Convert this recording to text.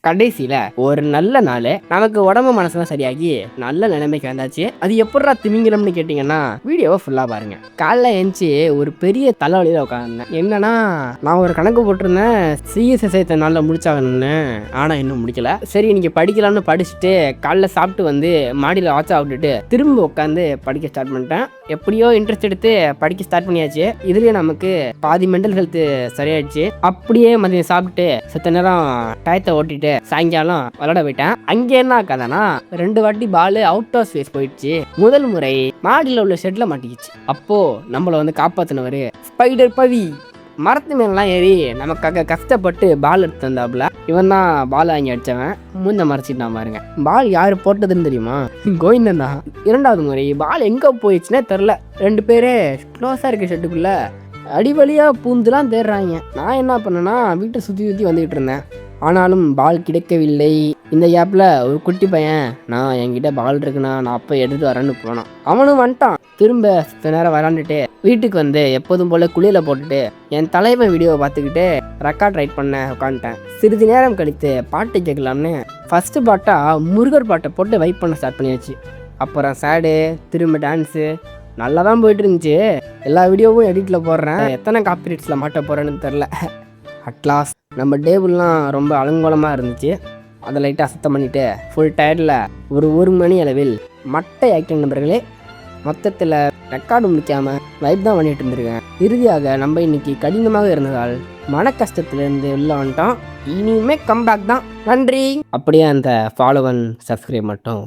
கடைசியில ஒரு நல்ல நாள் நமக்கு உடம்பு மனசுலாம் சரியாகி நல்ல நிலைமைக்கு வந்தாச்சு. அது எப்படா திமிங்கலம்னு கேட்டீங்கன்னா வீடியோவை ஃபுல்லா பாருங்க. காலைல எழுந்துச்சு ஒரு பெரிய தலைவலியில உட்காந்துருந்தேன். என்னன்னா நான் ஒரு கணக்கு போட்டிருந்தேன் சிஎஸ்எஸ்ஐ நாளில் முடிச்சாகணும்னு. ஆனா இன்னும் முடிக்கல. சரி நீங்க படிக்கலாம்னு படிச்சுட்டு காலைல சாப்பிட்டு வந்து மாடியில் வாட்சா விட்டுட்டு திரும்ப உட்காந்து படிக்க ஸ்டார்ட் பண்ணிட்டேன். எப்படியோ இன்ட்ரெஸ்ட் எடுத்து படிக்க ஸ்டார்ட் பண்ணியாச்சு. இதுலயே நமக்கு பாதி மென்டல் ஹெல்த் சரியாயிடுச்சு. அப்படியே மதியம் சாப்பிட்டு செத்த நேரம் டயத்தை ஓட்டிட்டு சாயங்காலம் விளையாட போயிட்டேன். அங்கே என்ன கதைனா 2 வாட்டி பால் அவுட் ஆஃப் ஸ்பேஸ் போயிடுச்சு. முதல் முறை மாடியில் உள்ள ஷெட்ல மாட்டிக்கிச்சு. அப்போ நம்மள வந்து காப்பாத்தினவரு ஸ்பைடர் பவி மரத்து மேலாம் ஏறி நமக்காக கஷ்டப்பட்டு பால் எடுத்து வந்தாப்புல. இவன் தான் பால் வாங்கி அடிச்சவன். மூஞ்ச மறைச்சிட்டான் பாருங்க. பால் யாரு போட்டதுன்னு தெரியுமா? கோவிந்தன் தான். 2வது முறை பால் எங்க போயிடுச்சுன்னே தெரில. 2 பேரே க்ளோஸா இருக்க ஷெட்டுக்குள்ள அடிவழியா பூந்துலாம் தேடுறாங்க. நான் என்ன பண்ணேன்னா வீட்டை சுற்றி வந்துக்கிட்டு இருந்தேன். ஆனாலும் பால் கிடைக்கவில்லை. இந்த கேப்பில் ஒரு குட்டி பையன் நான் என்கிட்ட பால் இருக்குண்ணா நான் அப்போ எடுத்து வரேன்னு போனான். அவனும் வந்துட்டான். திரும்ப சில நேரம் விளாண்டுட்டு வீட்டுக்கு வந்து எப்போதும் போல் குளியில் போட்டுட்டு என் தலைவன் வீடியோவை பார்த்துக்கிட்டு ரெக்கார்ட் ரைட் பண்ண உட்காந்துட்டேன். சிறிது நேரம் கழித்து பாட்டு கேட்கலான்னு ஃபஸ்ட்டு பாட்டாக முருகர் பாட்டை போட்டு வைப் பண்ண ஸ்டார்ட் பண்ணியாச்சு. அப்புறம் சேடு, திரும்ப டான்ஸு நல்லா தான் போயிட்டு இருந்துச்சு. எல்லா வீடியோவும் எடிட்டில் போடுறேன். எத்தனை காப்பிரைட்ஸில் மாட்ட போகிறேன்னு தெரில. அட்லாஸ் நம்ம டேபிள்லாம் ரொம்ப அலங்கோலமாக இருந்துச்சு. அதை லைட்டாக சுத்தம் பண்ணிவிட்டு ஃபுல் டயர்டில் ஒரு மணி அளவில் மட்டை ஆக்டிங் நண்பர்களே. மொத்தத்தில் ரெக்கார்டு முடிக்காமல் வைப் தான் பண்ணிட்டு இருந்திருக்கேன். இறுதியாக நம்ம இன்னைக்கு கடினமாக இருந்ததால் மன கஷ்டத்துலேருந்து வெளில வந்துட்டோம். இனிமே கம்பேக் தான். நன்றி. அப்படியே அந்த ஃபாலோ அண்ட் சப்ஸ்கிரைப் மட்டும்